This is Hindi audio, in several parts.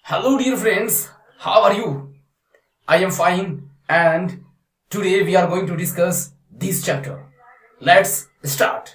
Hello, dear friends. How are you? I am fine, and today we are going to discuss this chapter. Let's start.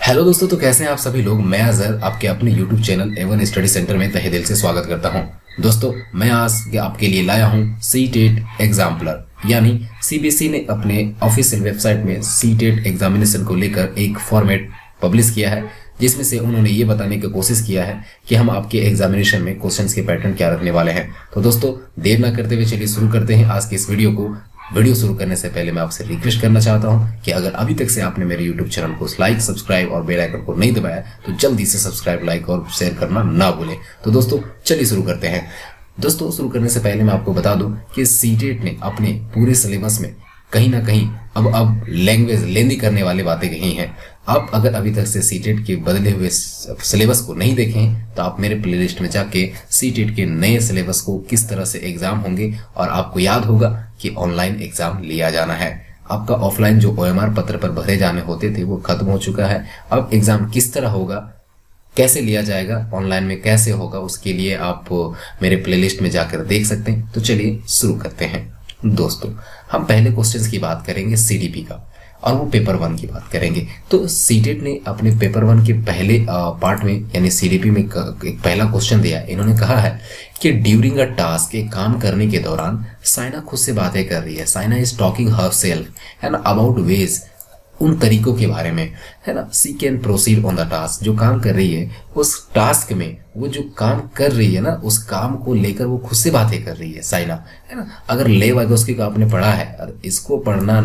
Hello दोस्तों, तो कैसे हैं आप सभी लोग। मैं अजहर आपके अपने YouTube channel Avon study centre में तहे दिल से स्वागत करता हूं। दोस्तों, मैं आज आपके लिए लाया हूं सीटेट एग्जाम्पलर, यानी सीबीएसई ने अपने ऑफिशियल वेबसाइट में सीटेट एग्जामिनेशन को लेकर एक फॉर्मेट पब्लिश किया है, जिसमें से उन्होंने ये बताने की कोशिश किया है कि हम आपके एग्जामिनेशन में क्वेश्चंस के पैटर्न क्या रखने वाले हैं। तो दोस्तों, देर ना करते हुए चलिए शुरू करते हैं आज के इस वीडियो को। वीडियो शुरू करने से पहले मैं आपसे रिक्वेस्ट करना चाहता हूं कि अगर अभी तक से आपने मेरे YouTube चैनल को लाइक, सब्सक्राइब और बेल आइकन को नहीं दबाया तो जल्दी से सब्सक्राइब, लाइक और शेयर करना ना भूलें। तो दोस्तों, चलिए शुरू करते हैं। दोस्तों, शुरू करने से पहले मैं आपको बता दूं कि सीटेट ने अपने पूरे सिलेबस में कहीं ना कहीं अब लैंग्वेज लेंदी करने वाली बातें कही हैं। आप अगर अभी तक से सीटेट के बदले हुए सिलेबस को नहीं देखे हैं तो आप मेरे प्लेलिस्ट में जाके सीटेट के नए सिलेबस को किस तरह से एग्जाम होंगे, और आपको याद होगा कि ऑनलाइन एग्जाम लिया जाना है। आपका ऑफलाइन जो OMR पत्र पर भरे जाने होते थे वो खत्म हो चुका है। अब एग्जाम किस तरह होगा, कैसे लिया जाएगा, ऑनलाइन में कैसे होगा, उसके लिए आप मेरे प्लेलिस्ट में जाकर देख सकते हैं। तो चलिए शुरू करते हैं। दोस्तों, हम पहले क्वेश्चंस की बात करेंगे CDP का, और वो पेपर 1 की बात करेंगे। तो सीटेट ने अपने पेपर 1 के पहले पार्ट में यानी CDP में एक पहला क्वेश्चन दिया। इन्होंने कहा है कि ड्यूरिंग अ टास्क, एक काम करने के दौरान साइना खुद से बातें कर रही है। साइना इज टॉकिंग हरसेल्फ, है ना, अबाउट वेज, उन तरीकों के बारे में, है ना। She can proceed on the task, जो काम कर रही है उस टास्क में, वो जो काम कर रही है ना, उस काम को लेकर वो खुद से बातें कर रही है साइना, है ना। अगर ले वाइगोस्की का आपने पढ़ा है, इसको पढ़ना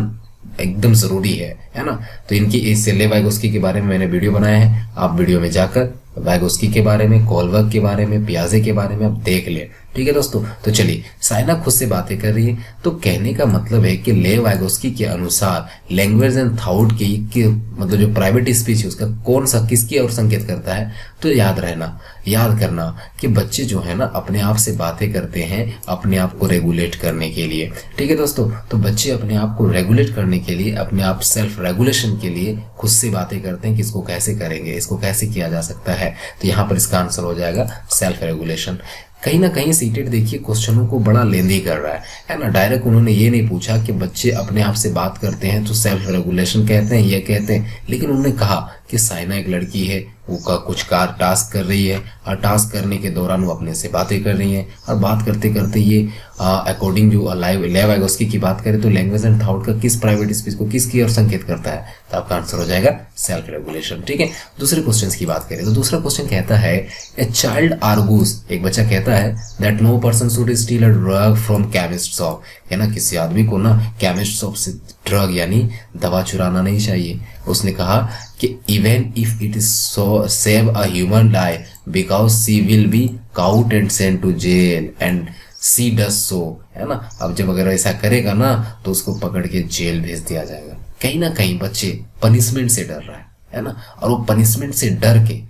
एकदम जरूरी है ना। तो इनकी इस ले वाइगोस्की के बारे में मैंने वीडियो बनाया है, आप वीडियो में जाकर वाइगोस्की के बारे में, कोलबर्ग के बारे में, पियाजे के बारे में आप देख ले। ठीक है दोस्तों, तो चलिए, साइना खुद से बातें कर रही है, तो कहने का मतलब है कि ले वाइगोस्की के अनुसार लैंग्वेज एंड थॉट की मतलब जो प्राइवेट स्पीच है उसका कौन सा किसकी ओर संकेत करता है। तो याद करना कि बच्चे जो है ना अपने आप से बातें करते हैं अपने आप को रेगुलेट करने के लिए। ठीक है दोस्तों, तो बच्चे अपने आप को रेगुलेट करने के लिए, अपने आप सेल्फ रेगुलेशन के लिए खुद से बातें करते हैं कि इसको कैसे करेंगे, इसको कैसे किया जा सकता है। तो यहाँ पर इसका आंसर हो जाएगा सेल्फ रेगुलेशन। कहीं ना कहीं सीटेट देखिए क्वेश्चनों को बड़ा लेंदी कर रहा है ना। डायरेक्ट उन्होंने ये नहीं पूछा कि बच्चे अपने आप से बात करते हैं तो सेल्फ रेगुलेशन कहते हैं, ये कहते हैं, लेकिन उन्होंने कहा कि साइना एक लड़की है, वो कुछ टास्क कर रही है, और टास्क करने के दौरान वो अपने से बातें कर रही हैं, और बात करते करते ये अकॉर्डिंग जो ले वाइगोस्की की बात करें तो लैंग्वेज एंड थॉट का किस प्राइवेट स्पीच को किसकी ओर संकेत करता है, तो आपका आंसर हो जाएगा सेल्फ रेगुलेशन। ठीक है, दूसरे क्वेश्चन की बात करें तो दूसरा क्वेश्चन कहता है ए चाइल्ड आर्गूज, एक बच्चा कहता है that no person should steal a drug from chemist shop, है ना, किसी आदमी को ना केमिस्ट शॉप से ड्रग यानी दवा चुराना नहीं चाहिए। उसने कहा कि even if it is so save a human life because she will be caught and sent to jail and she does so, है ना। अब जब अगर ऐसा करेगा ना तो उसको पकड़ के जेल भेज दिया जाएगा। कहीं ना कहीं बच्चे पनिशमेंट से डर रहा है ना, और वो पनिशमेंट से डर के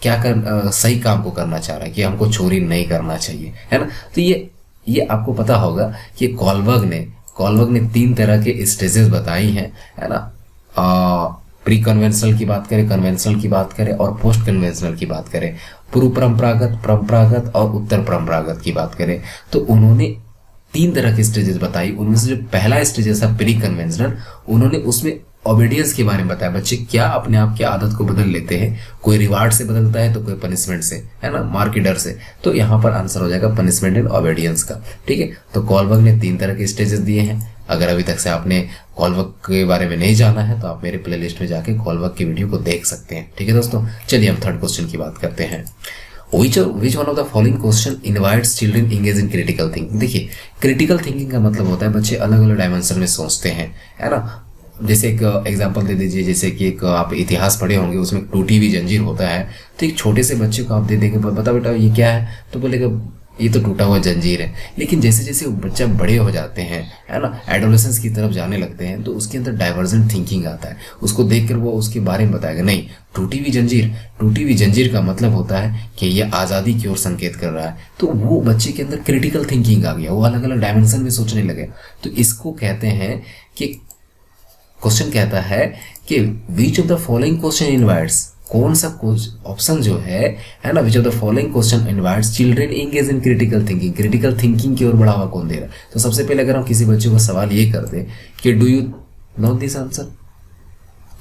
क्या सही काम को करना चाह रहा है कि हमको चोरी नहीं करना चाहिए, है ना। तो ये आपको पता होगा कि कोलबर्ग ने 3 तरह के स्टेजेस बताई हैं, है ना। प्री कन्वेंशनल की बात करें, कन्वेंशनल की बात करें और पोस्ट कन्वेंशनल की बात करें, पूर्व परंपरागत और उत्तर परंपरागत की बात करें, तो उन्होंने 3 तरह के स्टेजेस बताई। उनमें से जो पहला स्टेज था प्री कन्वेंशनल, उन्होंने उसमें ओबीडियंस के बारे में बताया, बच्चे क्या अपने आप की आदत को बदल लेते हैं, कोई रिवार्ड से बदलता है तो कोई पनिशमेंट से, है ना, मार के डर से। तो यहाँ पर आंसर हो जाएगा पनिशमेंट एंड ओबीडियंस का। ठीक है, तो कोलबर्ग ने 3 तरह के स्टेजेस दिए हैं। अगर अभी तक से आपने कोलबर्ग के बारे में नहीं जाना है तो आप मेरे प्लेलिस्ट में जाके कोलबर्ग की वीडियो को देख सकते हैं। ठीक है दोस्तों, चलिए हम थर्ड क्वेश्चन की बात करते हैं। Which one of the following question invites children engage in critical thinking? देखिए, क्रिटिकल थिंकिंग का मतलब होता है बच्चे अलग अलग डायमेंशन में सोचते हैं, है ना। जैसे एक एग्जांपल दे दीजिए, जैसे कि एक आप इतिहास पढ़े होंगे, उसमें टूटी हुई जंजीर होता है, तो एक छोटे से बच्चे को आप दे देंगे, बता बेटा ये क्या है, तो बोलेगा ये तो टूटा हुआ जंजीर है। लेकिन जैसे जैसे बच्चा बड़े हो जाते हैं, है ना, एडोलेसेंस की तरफ जाने लगते हैं, तो उसके अंदर डाइवर्जेंट थिंकिंग आता है। उसको देखकर वो उसके बारे में बताएगा, नहीं, टूटी हुई जंजीर का मतलब होता है कि ये आज़ादी की ओर संकेत कर रहा है। तो वो बच्चे के अंदर क्रिटिकल थिंकिंग आ गया, वो अलग अलग डायमेंशन में सोचने लगे। तो इसको कहते हैं कि क्वेश्चन कहता है कि विच of the following question invites, कौन सा ऑप्शन जो है ना, विच of the following question invites children engage in critical thinking, critical thinking की ओर बढ़ावा कौन दे रहा है। तो सबसे पहले अगर हम किसी बच्चे को सवाल ये कर दे कि do you know this answer,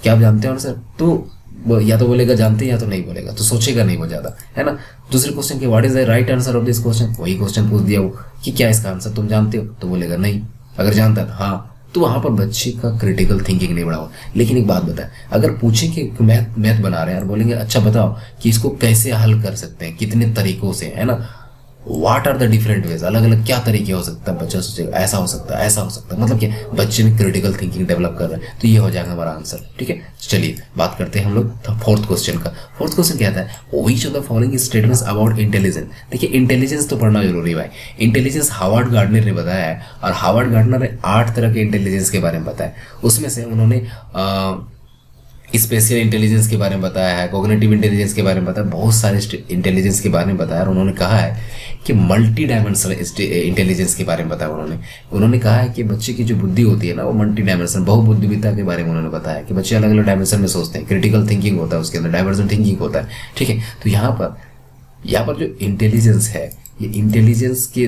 क्या आप जानते हो आंसर, तो या तो बोलेगा जानते हैं या तो नहीं बोलेगा, तो सोचेगा नहीं वो ज्यादा, है ना। दूसरे क्वेश्चन के what is the right answer of this question, वही क्वेश्चन पूछ दिया वो कि क्या इसका आंसर तुम जानते हो, तो बोलेगा नहीं। अगर जानता है हाँ, तो वहां पर बच्चे का क्रिटिकल थिंकिंग नहीं बढ़ावा। लेकिन एक बात बताए, अगर पूछें कि मैथ बना रहे हैं और बोलेंगे अच्छा बताओ कि इसको कैसे हल कर सकते हैं, कितने तरीकों से, है ना, what are the different ways, अलग अलग क्या तरीके हो सकता है, बच्चा सोचेगा ऐसा हो सकता है, ऐसा हो सकता है, मतलब क्या बच्चे में क्रिटिकल थिंकिंग डेवलप कर रहे हैं। तो ये हो जाएगा हमारा आंसर। ठीक है, चलिए बात करते हैं हम लोग फोर्थ क्वेश्चन का। फोर्थ क्वेश्चन क्या है, which of the following statements about intelligence. देखिए इंटेलिजेंस तो पढ़ना जरूरी है भाई। इंटेलिजेंस हार्वर्ड गार्डनर ने बताया है, और हार्वर्ड गार्डनर ने 8 तरह के इंटेलिजेंस के बारे में बताया। उसमें से उन्होंने स्पेशल इंटेलिजेंस के बारे में बताया है, कॉग्निटिव इंटेलिजेंस के बारे में बताया, बहुत सारे इंटेलिजेंस के बारे में बताया। और उन्होंने कहा है कि मल्टी डायमेंशनल इंटेलिजेंस के बारे में बताया। उन्होंने कहा है कि बच्चे की जो बुद्धि होती है ना, वो मल्टी डायमेंशन, बहुबुद्धिमत्ता के बारे में उन्होंने बताया कि बच्चे अलग अलग डायमेंशन में सोचते हैं। क्रिटिकल थिंकिंग होता है उसके अंदर, डाइवर्जेंट थिंकिंग होता है। ठीक है, तो यहाँ पर जो इंटेलिजेंस है, ये इंटेलिजेंस के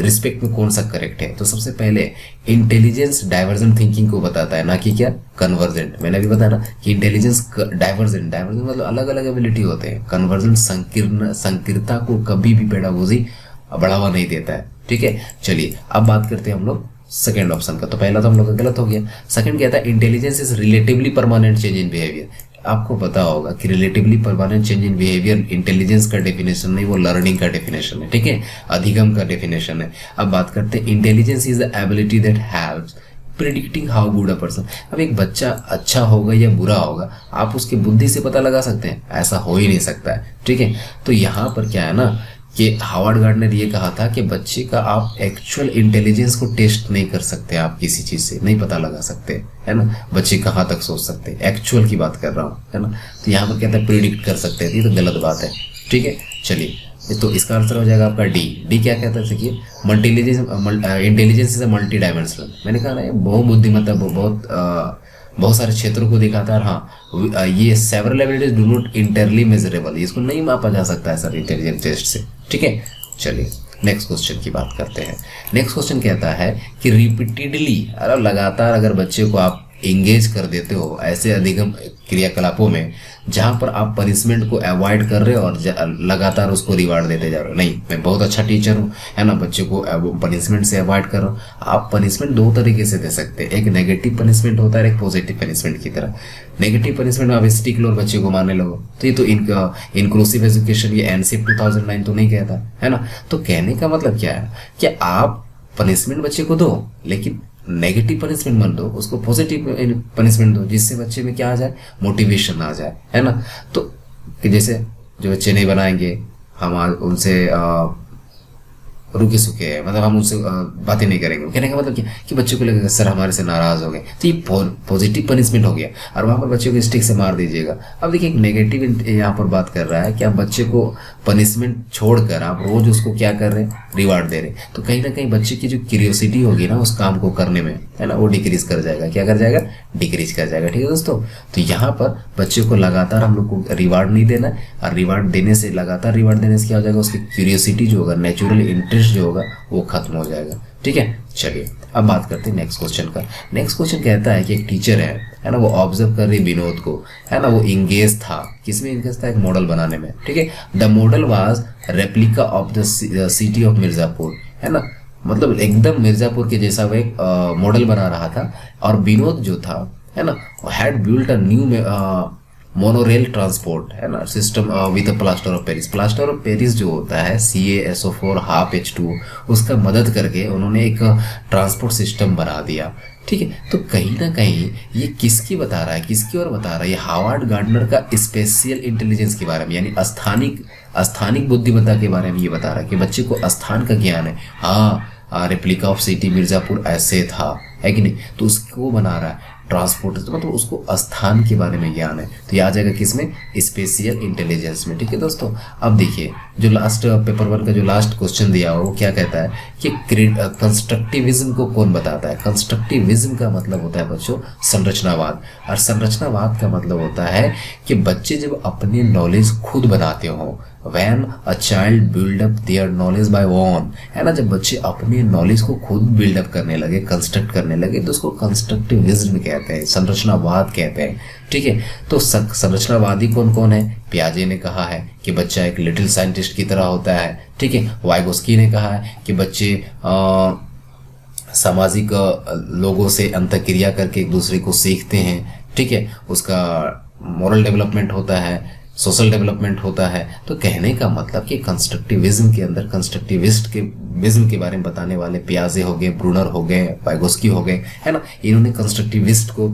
रिस्पेक्ट में कौन सा करेक्ट है। तो सबसे पहले इंटेलिजेंस डाइवर्जेंट थिंकिंग को बताता है, ना कि क्या कन्वर्जेंट। मैंने अभी बताया ना कि इंटेलिजेंस डाइवर्जेंट मतलब अलग अलग एबिलिटी होते हैं। कन्वर्जेंट संकीर्णता को कभी भी पेडागोजी बढ़ावा नहीं देता है। ठीक है, चलिए अब बात करते हैं हम लोग सेकेंड ऑप्शन का। तो पहला तो हम लोग का गलत हो गया। सेकंड कहता है intelligence is relatively permanent change in behaviour. आपको पता होगा कि relatively permanent change in behaviour intelligence का डेफिनेशन नहीं, वो लर्निंग का डेफिनेशन है। ठीक है, अधिगम का डेफिनेशन है। अब बात करते हैं intelligence is the ability that helps predicting how good a person. अब एक बच्चा अच्छा होगा या बुरा होगा आप उसकी बुद्धि से पता लगा सकते हैं? ऐसा हो ही नहीं सकता है। ठीक है, तो यहाँ पर क्या है ना कि हार्वर्ड गार्डनर ने ये कहा था कि बच्चे का आप एक्चुअल इंटेलिजेंस को टेस्ट नहीं कर सकते, आप किसी चीज से नहीं पता लगा सकते, है ना। बच्चे कहाँ तक सोच सकते हैं, एक्चुअल की बात कर रहा हूँ, है ना। तो यहाँ पर कहता है प्रिडिक्ट कर सकते हैं, ये तो गलत बात है। ठीक है, चलिए तो इसका आंसर हो जाएगा आपका डी क्या कहता है, देखिए intelligence is a multi dimensional. मैंने कहा ना बहुत बुद्धिमत्ता, बहुत सारे क्षेत्रों को दिखाता है। हाँ, ये several abilities do not इंटरली measurable, इसको नहीं मापा जा सकता है सर इंटेलिजेंस टेस्ट से। ठीक है, चलिए नेक्स्ट क्वेश्चन की बात करते हैं। नेक्स्ट क्वेश्चन कहता है कि रिपीटेडली, लगातार अगर बच्चे को आप एंगेज कर देते हो ऐसे अधिगम क्रियाकलापों में जहां पर आप पनिशमेंट को अवॉइड कर रहे हो और लगातार उसको रिवार्ड देते जा रहे हो, नहीं मैं बहुत अच्छा टीचर हूँ, है ना, बच्चे को पनिशमेंट से अवॉइड कर रहा हूँ। आप पनिशमेंट 2 तरीके से दे सकते हैं, एक नेगेटिव पनिशमेंट होता है, एक पॉजिटिव पनिशमेंट की तरह। नेगेटिव पनिशमेंट में आप स्टिक लो और बच्चे को मारने लगो, तो ये तो इंक्लूसिव एजुकेशन, ये एनसीएफ 2009 तो नहीं कहता, है ना। तो कहने का मतलब क्या है कि आप पनिशमेंट बच्चे को दो, लेकिन नेगेटिव पनिशमेंट मत दो, उसको पॉजिटिव पनिशमेंट दो, जिससे बच्चे में क्या आ जाए, मोटिवेशन आ जाए, है ना। तो कि जैसे जो बच्चे नहीं बनाएंगे हम उनसे रुके सुखे है, मतलब हम उनसे बातें नहीं करेंगे। कहने का मतलब क्या कि बच्चे को लगेगा सर हमारे से नाराज हो गए, तो ये पॉजिटिव पनिशमेंट हो गया। और वहां पर बच्चे को स्टिक से मार दीजिएगा। अब देखिए एक नेगेटिव यहाँ पर बात कर रहा है कि आप बच्चे को पनिशमेंट छोड़कर आप रोज उसको क्या कर रहे हैं, रिवार्ड दे रहे हैं। तो कहीं ना कहीं बच्चे की जो क्यूरियोसिटी होगी ना उस काम को करने में, है ना, वो डिक्रीज कर जाएगा। क्या कर जाएगा, डिक्रीज कर जाएगा। ठीक है दोस्तों, तो यहाँ पर बच्चे को लगातार हम लोग को रिवार्ड नहीं देना है, और रिवार्ड देने से, लगातार रिवार्ड देने से क्या हो जाएगा, उसकी क्यूरियोसिटी जो होगा, नेचुरल इंटरेस्ट जो होगा वो खत्म हो जाएगा। ठीक है, चलिए अब बात करते हैं नेक्स्ट क्वेश्चन का। नेक्स्ट क्वेश्चन कहता है कि एक टीचर है ना, वो ऑब्जर्व कर रही विनोद को, है ना, वो इंगेज था, किसमें इंगेज था, एक मॉडल बनाने में। ठीक है, the model was replica of the city of Mirzapur, है ना, मतलब एकदम मिर्जापुर के जैसा वो एक मॉडल बना रहा था। और विनोद जो था, है ना, had built a new monorail transport, है ना, system with plaster of Paris. Plaster of Paris जो होता है CaSO4 ½ उसका मदद करके उन्होंने एक ट्रांसपोर्ट सिस्टम बना दिया। ठीक है, तो कहीं ना कहीं ये किसकी बता रहा है, किसकी ओर बता रहा है, ये हार्वर्ड गार्डनर का स्पेशियल इंटेलिजेंस के बारे में, यानी स्थानिक बुद्धिमत्ता के बारे में ये बता रहा है कि बच्चे को स्थान का ज्ञान है। हाँ, रेप्लिका ऑफ सिटी मिर्जापुर ऐसे था, है कि नहीं, तो उसको बना रहा है। ट्रांसपोर्ट, मतलब उसको स्थान के बारे में ज्ञान है। तो ये आ जाएगा किसमें, स्पेशियल इंटेलिजेंस में। ठीक है दोस्तों, अब देखिए जो लास्ट पेपर 1 का जो लास्ट क्वेश्चन दिया हुआ वो क्या कहता है कि कंस्ट्रक्टिविज्म को कौन बताता है। कंस्ट्रक्टिविज्म का मतलब होता है बच्चों संरचनावाद, और संरचनावाद का मतलब होता है कि बच्चे जब अपनी नॉलेज खुद बनाते हो, When a child build up their knowledge by own, है ना, जब बच्चे अपनी नॉलेज को खुद बिल्डअप करने लगे, कंस्ट्रक्ट करने लगे, तो उसको कंस्ट्रक्टिविज्म कहते हैं, संरचनावाद कहते हैं। ठीक है, तो संरचनावादी कौन कौन है? पियाजे ने कहा है कि बच्चा एक लिटिल साइंटिस्ट की तरह होता है। ठीक है, वाइगोस्की ने कहा है कि बच्चे सामाजिक लोगों से अंतःक्रिया करके एक दूसरे को सीखते हैं। ठीक है, उसका मॉरल डेवलपमेंट होता है, सोशल डेवलपमेंट होता है। तो कहने का मतलब कि कंस्ट्रक्टिविज्म के अंदर कंस्ट्रक्टिविस्ट के विज्म के बारे में बताने वाले पियाजे हो गए, ब्रूनर हो गए, वाइगोस्की हो गए, है ना, इन्होंने कंस्ट्रक्टिविस्ट को,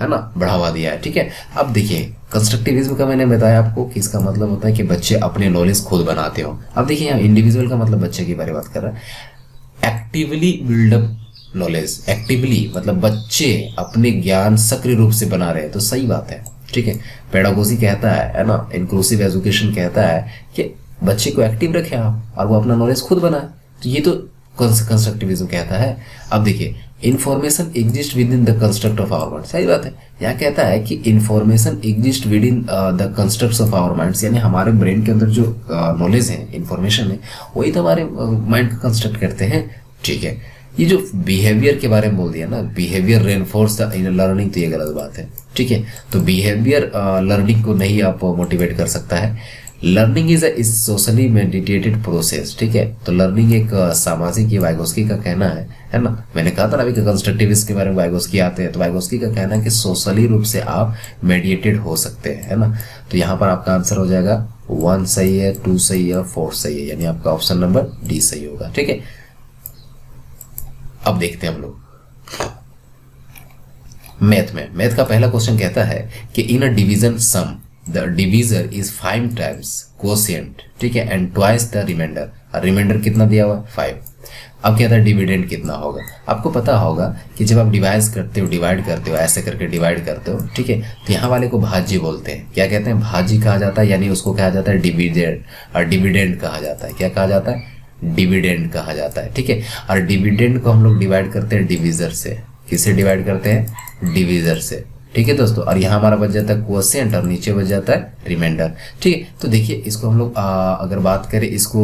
है ना, बढ़ावा दिया है। ठीक है, अब देखिए कंस्ट्रक्टिविज्म का मैंने बताया आपको कि इसका मतलब होता है कि बच्चे अपने नॉलेज खुद बनाते हो। अब देखिए यहाँ इंडिविजुअल का मतलब बच्चे की बारे में बात कर रहा है। एक्टिवली बिल्डअप नॉलेज, एक्टिवली मतलब बच्चे अपने ज्ञान सक्रिय रूप से बना रहे हैं, तो सही बात है। ठीक है, पेडागोजी कहता है ना, इंक्लूसिव एजुकेशन कहता है कि बच्चे को एक्टिव रखें आप और वो अपना नॉलेज खुद बनाए। तो ये तो कंस्ट्रक्टिविज्म कहता है। अब देखिए information exist within the construct of our mind, सही बात है। यहाँ कहता है कि information exist within the constructs of our minds, यानी हमारे ब्रेन के अंदर जो नॉलेज है, इंफॉर्मेशन है, वही तो हमारे माइंड को कंस्ट्रक्ट करते हैं। ठीक है, ये जो बिहेवियर के बारे में बोल दिया ना, behaviour reinforce the inner learning, तो ये गलत बात है। ठीक है, तो बिहेवियर लर्निंग को नहीं आप मोटिवेट कर सकता है। Learning is a socially meditated process. ठीक है, तो लर्निंग एक सामाजिक, ये वाइगोस्की का कहना है ना। मैंने कहा था ना अभी कि कंस्ट्रक्टिविस्ट के बारे में वाइगोस्की आते हैं, तो वाइगोस्की का कहना है कि सोशली रूप से आप मेडिटेटेड हो सकते हैं, है ना। तो यहाँ पर आपका आंसर हो जाएगा 1 सही है, 2 सही है, 4 सही है, यानी आपका ऑप्शन नंबर डी सही होगा। ठीक है, अब देखते हैं हम लोग मैथ में। मैथ का पहला क्वेश्चन कहता है कि in a division sum the divisor is 5 times quotient, ठीक है, and twice the remainder. Remainder कितना दिया हुआ है? 5। अब कहता है डिविडेंड कितना होगा। आपको पता होगा कि जब आप डिवाइड करते हो, ऐसे करके डिवाइड करते हो, ठीक है, तो यहाँ वाले को भाज्य बोलते हैं। क्या कहते हैं? भाज्य कहा जाता है, यानी उसको कहा जाता है डिविडेंड, और डिविडेंड कहा जाता है। क्या कहा जाता है? डिविडेंड कहा जाता है। ठीक है, और डिविडेंड को हम लोग डिवाइड करते हैं डिविजर से। किससे डिवाइड करते हैं? डिविजर से। ठीक है दोस्तों, और यहाँ हमारा बच जाता है क्वोशिएंट और नीचे बच जाता है रिमाइंडर। ठीक है, तो देखिए इसको हम लोग अगर बात करें, इसको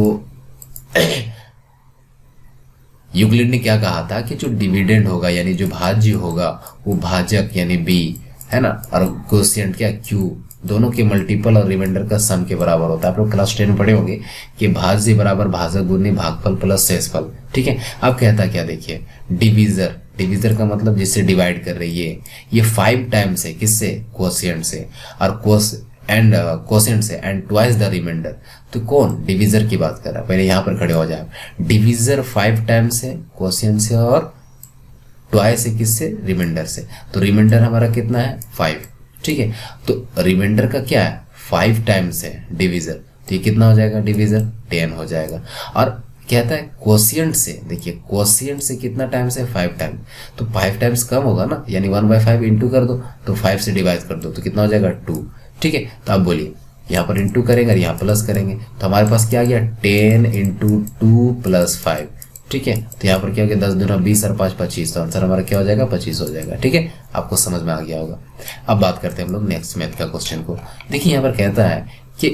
यूक्लिड ने क्या कहा था कि जो डिविडेंड होगा यानी जो भाज्य होगा वो भाजक यानी बी, है ना, और क्वोशिएंट क्या? क्यू। दोनों के मल्टीपल और रिमाइंडर का सम के बराबर होता है। आप लोग क्लास 10 में पढ़े होंगे कि भाज्य बराबर भाजक गुनी भागफल प्लस शेषफल। ठीक है, अब कहता क्या? देखिए डिविजर, डिविजर का मतलब जिससे डिवाइड कर रही है, ये 5 टाइम्स है। किससे? क्वोशिएंट से, और क्वोशिएंट से, एंड ट्वाइस द रिमाइंडर। तो कौन? डिविजर की बात कर रहा है। पहले यहाँ पर खड़े हो जाए। डिविजर 5 टाइम्स है क्वोशिएंट से, और ट्वाइस है किससे? रिमाइंडर से। तो रिमाइंडर हमारा कितना है? 5। ठीक है, तो रिमाइंडर का क्या है? 5 टाइम्स है डिविजर, तो ये कितना हो जाएगा? डिविजर 10 हो जाएगा। और कहता है क्वोशिएंट से, देखिए क्वोशिएंट से कितना टाइम्स है? 5 टाइम्स। तो 5 टाइम्स कम होगा ना, यानी 1/5 इंटू कर दो, तो 5 से डिवाइड कर दो, तो कितना हो जाएगा? 2। ठीक है, तो आप बोलिए यहाँ पर इंटू करेंगे और यहाँ प्लस करेंगे, तो हमारे पास क्या आ गया? 10 इंटू 2 प्लस 5। ठीक है, तो यहाँ पर क्या हो गया? 10 दूना 20 और 5 25, तो आंसर हमारा क्या हो जाएगा? 25 हो जाएगा। ठीक है, आपको समझ में आ गया होगा। अब बात करते हैं हम लोग नेक्स्ट मैथ का क्वेश्चन को। देखिए यहाँ पर कहता है कि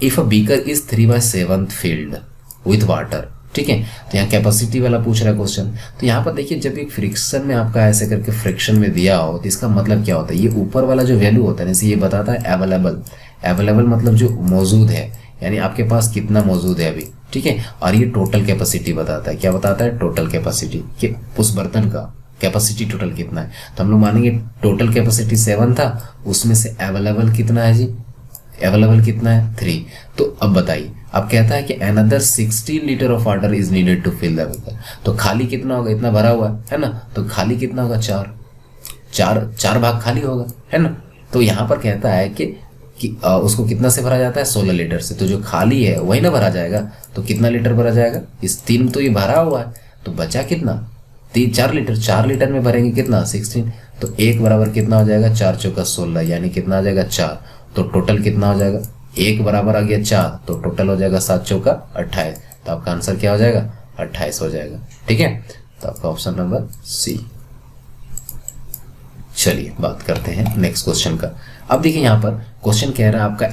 if a beaker is 3/7 filled with water. ठीक है, तो यहाँ कैपेसिटी वाला पूछ रहा है क्वेश्चन। तो यहाँ पर देखिए जब एक फ्रिक्शन में आपका ऐसे करके फ्रिक्शन में दिया हो, तो इसका मतलब क्या होता है? ये ऊपर वाला जो वैल्यू होता है जैसे ये बताता है अवेलेबल। अवेलेबल मतलब जो मौजूद है, यानी आपके पास कितना मौजूद है अभी। ठीक है, और ये टोटल कैपेसिटी बताता है। क्या बताता है? टोटल कैपेसिटी, कि उस बर्तन का कैपेसिटी टोटल कितना है। तो हम लोग मानेंगे टोटल कैपेसिटी 7 था, उसमें से अवेलेबल कितना है जी? अवेलेबल कितना है? 3। तो अब बताइए, अब कहता है कि another 16 litre of water is needed to fill the beaker. तो खाली कितना होगा? इतना भरा हुआ है ना, तो खाली कितना होगा? 4 भाग खाली होगा, है ना। तो यहाँ पर कहता है कि उसको कितना से भरा जाता है? 16 लीटर से। तो जो खाली है वही ना भरा जाएगा, तो कितना लीटर भरा जाएगा? इस 3 तो ये भरा हुआ है, तो बचा कितना? 4 लीटर। 4 लीटर में भरेंगे कितना? 16। तो 1 बराबर कितना हो जाएगा, 4 चौका 16, यानी कितना आ जाएगा 4। तो टोटल कितना हो जाएगा, 1 बराबर आ गया 4, तो टोटल हो जाएगा 7 चौका 28। तो आपका आंसर क्या हो जाएगा, 28 हो जाएगा। ठीक है, तो आपका ऑप्शन नंबर सी। चलिए बात करते हैं नेक्स्ट क्वेश्चन का। अब देखिए यहाँ पर क्वेश्चन कह रहा है आपका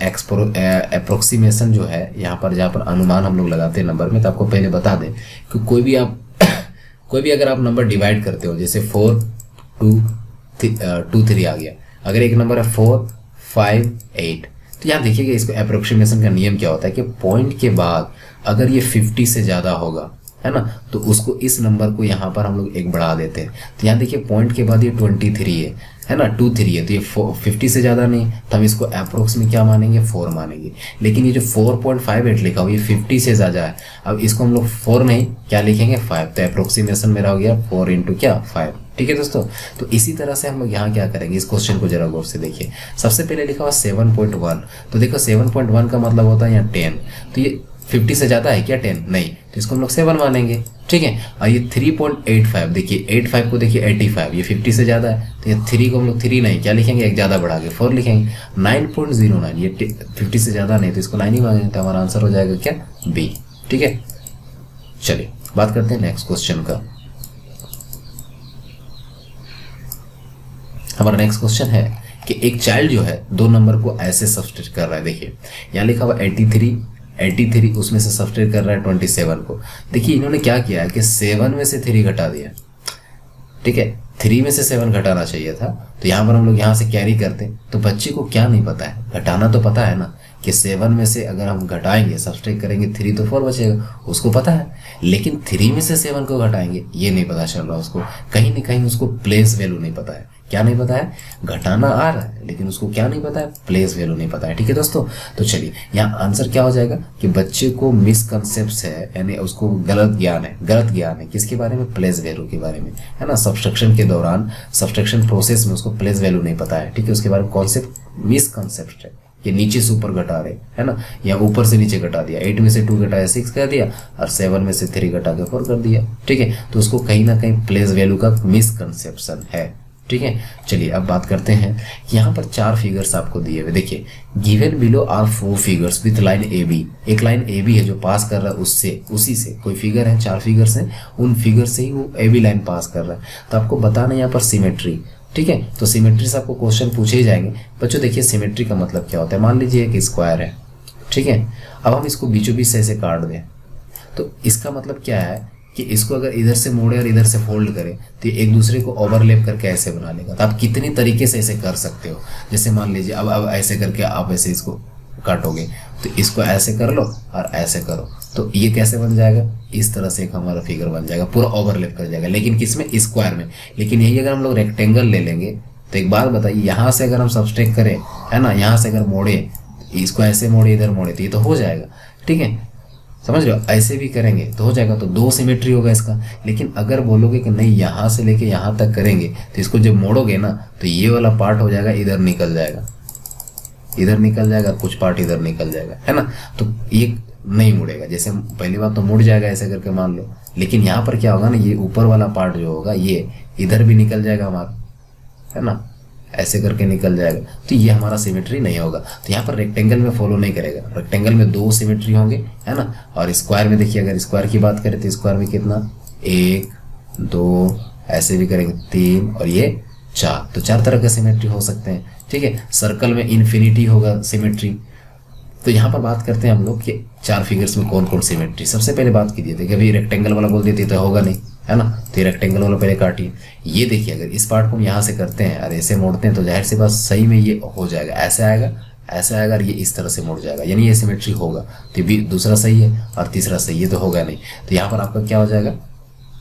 अप्रोक्सीमेशन जो है यहाँ पर, जहाँ पर अनुमान हम लोग लगाते हैं नंबर में। तो आपको पहले बता दें कि कोई भी अगर आप नंबर डिवाइड करते हो, जैसे 4 2 3 आ गया, अगर एक नंबर है 4 5 8, तो यहाँ देखिएगा इसको अप्रोक्सीमेशन का नियम क्या होता है कि पॉइंट के बाद अगर ये 50 से ज़्यादा होगा, है ना, तो उसको इस नंबर को यहाँ पर हम लोग एक बढ़ा देते हैं। तो यहाँ देखिए पॉइंट के बाद ये 23 है ना, 23 है, तो ये 50 से ज़्यादा नहीं, तो हम इसको अप्रोक्स में क्या मानेंगे, 4 मानेंगे। लेकिन ये जो 4.58 लिखा हुआ ये 50 से ज़्यादा है, अब इसको हम लोग 4 नहीं क्या लिखेंगे, 5। तो अप्रोक्सीमेशन मेरा हो गया 4 × क्या 5। ठीक है दोस्तों, तो इसी तरह से हम लोग यहाँ क्या करेंगे, इस क्वेश्चन को जरा गौर से देखिए। सबसे पहले लिखा हुआ 7.1, तो देखो 7.1 का मतलब होता है यहाँ 10, तो ये 50 से ज़्यादा है क्या 10, नहीं, तो इसको हम लोग 7 मानेंगे। ठीक है, और ये 3.85, देखिए 85 को देखिए 85, ये 50 से ज़्यादा है, तो ये 3 को हम लोग 3 नहीं क्या लिखेंगे, एक ज़्यादा बढ़ा के 4 लिखेंगे। 9.09 ये 50 से ज़्यादा नहीं, तो इसको 9 ही मानेंगे, तो हमारा आंसर हो जाएगा क्या, बी। ठीक है, चलिए बात करते हैं नेक्स्ट क्वेश्चन का। हमारा नेक्स्ट क्वेश्चन है कि एक चाइल्ड जो है 2 नंबर को ऐसे सब्स्टिट्यूट कर रहा है। देखिए यहाँ लिखा हुआ 83, उसमें से सब्स्टिट्यूट कर रहा है 27 को। देखिए इन्होंने क्या किया है कि 7 में से 3 घटा दिया। ठीक है, 3 में से 7 घटाना चाहिए था, तो यहाँ पर हम लोग यहाँ से कैरी करते, तो बच्चे को क्या नहीं पता है, घटाना तो पता है ना कि 7 में से अगर हम घटाएंगे सब्सट्रैक्ट करेंगे 3 तो 4 बचेगा, उसको पता है। लेकिन 3 में से 7 को घटाएंगे ये नहीं पता चल रहा उसको, कहीं ना कहीं उसको प्लेस वैल्यू नहीं पता है। क्या नहीं पता है, घटाना आ रहा है लेकिन उसको क्या नहीं पता है, प्लेस वैल्यू नहीं पता है। ठीक है दोस्तों, तो चलिए यहाँ आंसर क्या हो जाएगा कि बच्चे को मिसकंसेप्ट है, यानी उसको गलत ज्ञान है किसके बारे में, प्लेस वैल्यू के बारे में, है ना। सब्सट्रैक्शन के दौरान सब्सट्रैक्शन प्रोसेस में उसको प्लेस वैल्यू नहीं पता है। ठीक है, उसके बारे में कॉन्सेप्ट मिसकंसेप्ट है, ये नीचे से ऊपर घटा रहे, है ना, या ऊपर से नीचे घटा दिया। 8 में से 2 घटाया 6 कर दिया, और 7 में से 3 घटा के 4 कर दिया। ठीक है, तो उसको कहीं ना कहीं प्लेस वैल्यू का मिसकंसेप्शन है। ठीक है, चलिए अब बात करते हैं कि यहाँ पर 4 फिगर्स आपको दिए हुए। देखिए given below are 4 figures with line A B, एक लाइन ए बी है जो पास कर रहा है उसी से कोई फिगर है, 4 फिगर्स हैं, उन फिगर से ही वो ए बी लाइन पास कर रहा है। तो आपको बताना है यहाँ पर सिमेट्री। ठीक है, तो सिमेट्री से आपको क्वेश्चन पूछे ही जाएंगे। बच्चों देखिए सिमेट्री का मतलब क्या होता है, मान लीजिए एक स्क्वायर है। ठीक है, अब हम इसको बीचों बीच से ऐसे काट दें, तो इसका मतलब क्या है कि इसको अगर इधर से मोड़े और इधर से फोल्ड करें तो एक दूसरे को ओवरलैप करके ऐसे बना लेगा। तो आप कितनी तरीके से ऐसे कर सकते हो, जैसे मान लीजिए अब ऐसे करके आप ऐसे इसको काटोगे, तो इसको ऐसे कर लो और ऐसे करो, तो ये कैसे बन जाएगा, इस तरह से एक हमारा फिगर बन जाएगा, पूरा ओवरलैप कर जाएगा। लेकिन किसमें, स्क्वायर में। लेकिन यही अगर हम लोग रेक्टेंगल ले लेंगे, तो एक बात बताइए, यहाँ से अगर हम सब्सट्रैक्ट करें, है ना, यहाँ से अगर मोड़े, इसको ऐसे मोड़े इधर मोड़े, तो ये तो हो जाएगा। ठीक है, समझ रहे हो, ऐसे भी करेंगे तो हो जाएगा, तो 2 सिमेट्री होगा इसका। लेकिन अगर बोलोगे कि नहीं यहाँ से लेके यहाँ तक करेंगे, तो इसको जब मोड़ोगे ना, तो ये वाला पार्ट हो जाएगा इधर निकल जाएगा, कुछ पार्ट इधर निकल जाएगा, है ना, तो ये नहीं मुड़ेगा। जैसे पहली बात तो मुड़ जाएगा ऐसे करके मान लो, लेकिन यहाँ पर क्या होगा ना, ये ऊपर वाला पार्ट जो होगा ये इधर भी निकल जाएगा हमारा, है ना, ऐसे करके निकल जाएगा, तो ये हमारा सिमेट्री नहीं होगा। तो यहाँ पर रेक्टेंगल में फॉलो नहीं करेगा, रेक्टेंगल में 2 सिमेट्री होंगे, है ना, और स्क्वायर में देखिए, अगर स्क्वायर की बात करें तो स्क्वायर में कितना, 1 2, ऐसे भी करेंगे 3 और ये 4, तो 4 तरह के सिमेट्री हो सकते हैं। ठीक है, सर्कल में इन्फिनिटी होगा सिमेट्री। तो यहाँ पर बात करते हैं हम लोग कि 4 फिगर्स में कौन कौन सिमेट्री। सबसे पहले बात कीजिए थे कि अभी रेक्टेंगल वाला बोल देती तो होगा नहीं, है ना, तो ये रेक्टेंगल वाला पहले काटिए। ये देखिए अगर इस पार्ट को हम यहाँ से करते हैं और ऐसे मोड़ते हैं, तो जाहिर सी बात सही में ये हो जाएगा, ऐसे आएगा और ये इस तरह से मुड़ जाएगा, यानी ये सिमेट्री होगा। तो भी दूसरा सही है और तीसरा सही है, तो होगा नहीं। तो यहाँ पर आपका क्या हो जाएगा,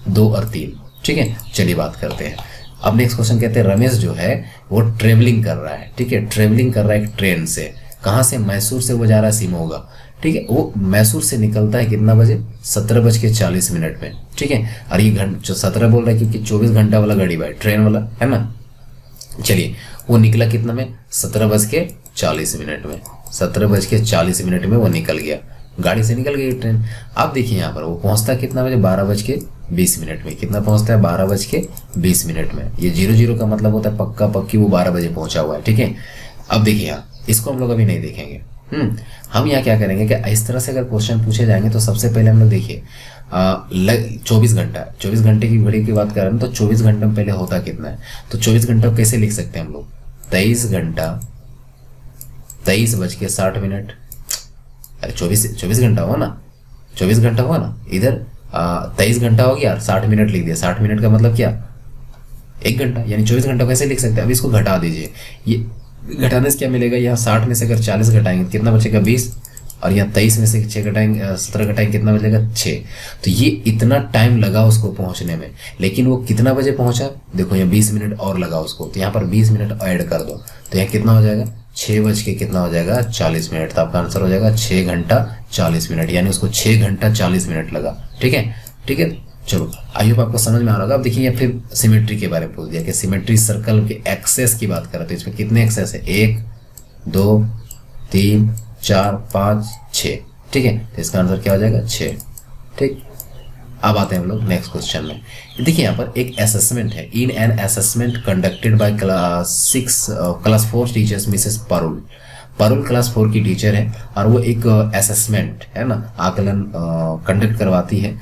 2 और 3। ठीक है, चलिए बात करते हैं। अब नेक्स्ट क्वेश्चन कहते हैं रमेश जो है वो ट्रेवलिंग कर रहा है। ठीक है, ट्रेवलिंग कर रहा है एक ट्रेन से, कहाँ से, मैसूर से वो जा रहा है शिमोगा। ठीक है, वो मैसूर से निकलता है कितना बजे, 17:40 में। ठीक है, और ये जो 17 बोल रहा है क्योंकि 24 घंटा वाला गाड़ी भाई, ट्रेन वाला, है ना। चलिए वो निकला कितना में, 17:40 में, 17:40 में वो निकल गया, गाड़ी से निकल गई ट्रेन। अब देखिए यहाँ पर वो पहुंचता कितना बजे, 12:05 20 मिनट में। कितना पहुंचता है? 12:20 में। ये 00 का मतलब होता है पक्का पक्की वो 12 बजे पहुंचा हुआ है, ठीक है। अब देखिए यहाँ इसको हम लोग अभी नहीं देखेंगे। हम यहाँ क्या करेंगे कि इस तरह से अगर क्वेश्चन पूछे जाएंगे तो सबसे पहले हम लोग देखिए 24 घंटा, 24 घंटे की घड़ी की बात कर रहे हैं तो 24 घंटे में पहले होता कितना है, तो 24 घंटा कैसे लिख सकते हैं हम लोग? 23 घंटा 23:60। अरे 24 घंटा हुआ ना, 24 घंटा हुआ ना, इधर 23 घंटा हो गया, 60 मिनट लिख दिया। 60 मिनट का मतलब क्या? 1 घंटा, यानी 24 घंटा कैसे लिख सकते हैं? अब इसको घटा दीजिए, ये घटाने से क्या मिलेगा? यहाँ 60 में से अगर 40 घटाएंगे कितना बचेगा? 20, और यहाँ 23 में से 6 घटाएंगे 17 घटाएंगे कितना बचेगा? 6। तो ये इतना टाइम लगा उसको पहुंचने में, लेकिन वो कितना बजे पहुंचा? देखो यहाँ 20 मिनट और लगा उसको, तो यहाँ पर 20 मिनट ऐड कर दो तो यहाँ कितना हो जाएगा? 6 बज के कितना हो जाएगा? 40 मिनट। तो आपका आंसर हो जाएगा 6 घंटा 40 मिनट, यानी उसको 6 घंटा 40 मिनट लगा, ठीक है, ठीक है। चलो आई होप आपको समझ में आ रहा होगा। अब देखिए फिर सिमेट्री के बारे में पूछ दिया कि सिमेट्री सर्कल के एक्सेस की बात करें तो इसमें कितने एक्सेस है? 1 2 3 4 5 6, ठीक है। तो इसका आंसर क्या हो जाएगा? 6, ठीक। अब आते हैं हम लोग नेक्स्ट क्वेश्चन में। देखिए यहाँ पर एक असेसमेंट है। In an assessment conducted by class 4 teachers Mrs Parul class 4 की टीचर है और वो एक असेसमेंट है ना, आकलन कंडक्ट करवाती है।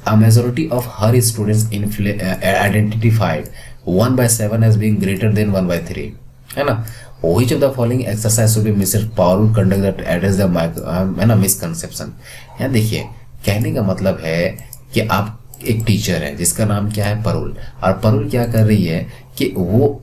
A majority of her students identified 1/7 as being greater than 1/3, है ना। Which of the following exercise should be Mrs. Parul conduct that address the है ना misconception। यहाँ देखिए कहने का मतलब है कि आप एक टीचर है जिसका नाम क्या है? परुल, और परुल क्या कर रही है कि वो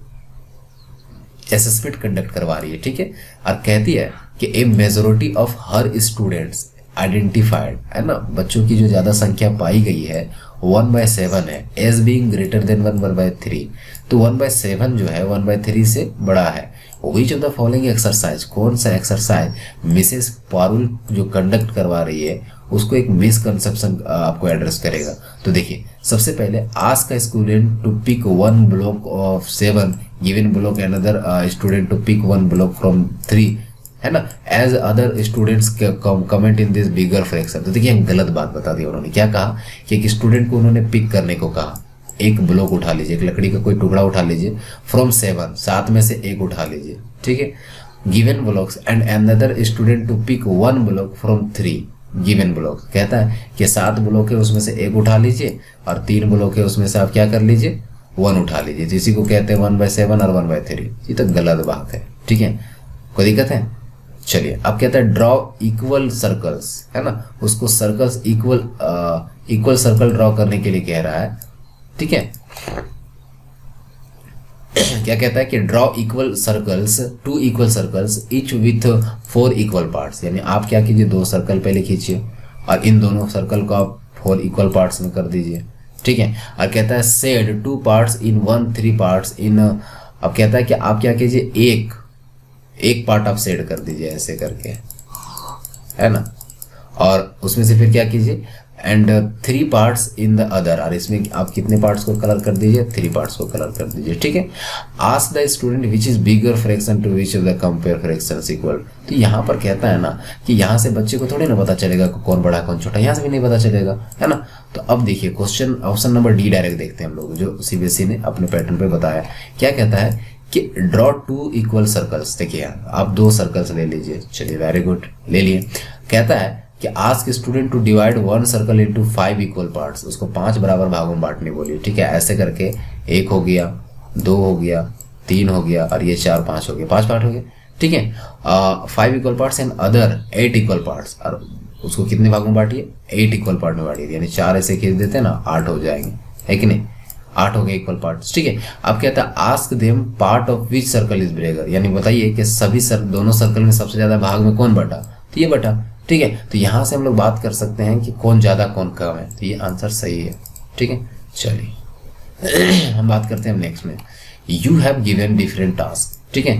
असेसमेंट कंडक्ट करवा रही है, ठीक है, और कहती है कि ए majority of her students identified, है ना, बच्चों की जो ज्यादा संख्या पाई गई है 1/7 है, एज बीइंग ग्रेटर देन 1/3। तो 1/7 जो है 1/3 से बड़ा है। विच ऑफ द फॉलोइंग एक्सरसाइज, कौन सा एक्सरसाइज मिसेस पारुल जो कंडक्ट करवा रही है उसको एक मिसकंसेप्शन आपको एड्रेस करेगा? तो देखिए सबसे पहले ask a student to pick 1 block of 7 given block another student to pick 1 block from 3, है ना, as other students comment in this bigger fraction. तो देखिए गलत बात बता दी उन्होंने। क्या कहा कि एक स्टूडेंट को उन्होंने पिक करने को कहा, एक ब्लॉक उठा लीजिए, एक लकड़ी का कोई टुकड़ा उठा लीजिए, फ्रॉम 7, 7 में से एक उठा लीजिए, ठीक है, given blocks and another student to pick 1 block from 3 given block. कहता है कि 7 ब्लॉक है उसमें से एक उठा लीजिए और 3 ब्लॉक है उसमें से आप क्या कर लीजिए? 1 उठा लीजिए। तो इसी को कहते हैं 1/7 और 1/3। ये तो गलत बात है, ठीक है, कोई दिक्कत है? चलिए अब कहता है ड्रॉ इक्वल सर्कल्स, है ना, उसको सर्कल्स इक्वल सर्कल ड्रॉ करने के लिए कह रहा है, ठीक है। क्या कहता है कि draw equal circles, 2 equal circles each with 4 equal parts. यानी आप क्या कीजिए, 2 सर्कल पहले खींचिए और इन दोनों सर्कल को आप 4 इक्वल पार्ट्स में कर दीजिए, ठीक है। और कहता है shade 2 parts in 1 3 parts in. अब कहता है कि आप क्या कीजिए, एक पार्ट आप शेड कर दीजिए ऐसे करके, है ना, और उसमें से फिर क्या कीजिए and 3 parts in the other. और इसमें आप कितने पार्ट्स को कलर कर दीजिए? 3 पार्ट्स को कलर कर दीजिए, ठीक है। Ask the student which is bigger fraction to which of the compare fractions equal. तो यहाँ पर कहता है ना कि यहाँ से बच्चे को थोड़ी ना पता चलेगा कौन बड़ा कौन छोटा, यहाँ से भी नहीं पता चलेगा, है ना। तो अब देखिए question option number D direct देखते हैं हम लोग, जो सीबीएसई ने अपने पैटर्न पे बताया। क्या कहता है कि ड्रॉ 2 इक्वल सर्कल्स। देखिए आप 2 सर्कल्स ले लीजिए, चलिए वेरी गुड ले लिए। कहता है कि ask student to divide 1 circle into 5 equal parts. उसको 5 बराबर भागों में बांटने बोलिए, ठीक है। ऐसे करके 1 हो गया, 2 हो गया, 3 हो गया और ये 4 5 हो गया, 5 पार्ट हो गए, ठीक है। 5 equal parts and other 8 equal parts. और उसको कितने भागों में बांटिए? 8 इक्वल पार्ट में बांटिए, यानी 4 ऐसे खींच देते हैं ना, 8 हो जाएंगे, है कि नहीं, 8 हो गए इक्वल पार्ट्स, ठीक है। अब कहता है ask them part of which circle is bigger. यानी बताइए कि सभी दोनों सर्कल में सबसे ज्यादा भाग में कौन बटा? तो ये बटा, ठीक है। तो यहां से हम लोग बात कर सकते हैं कि कौन ज्यादा कौन कम है, तो ये आंसर सही है, ठीक है। चलिए हम बात करते हैं नेक्स्ट में। You have given different task, ठीक है।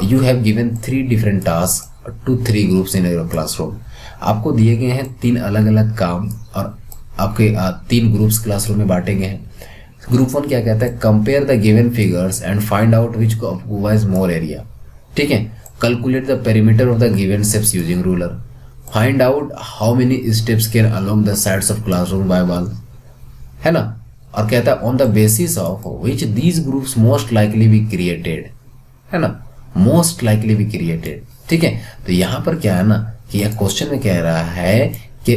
You have given 3 different task to 3 groups in your classroom. आपको दिए गए हैं 3 अलग अलग काम और आपके 3 ग्रुप्स क्लासरूम में बांटे गए हैं। ग्रुप 1 क्या कहता है, compare the given figures and find out which occupies more area, ठीक है। Calculate the perimeter of the given steps using ruler. Find out how many steps can along the sides of classroom by wall. है ना। और कहता है on the basis of which these groups most likely be created, है ना, मोस्ट लाइकली बी क्रिएटेड। ठीक है, तो यहाँ पर क्या है ना कि यह क्वेश्चन में कह रहा है कि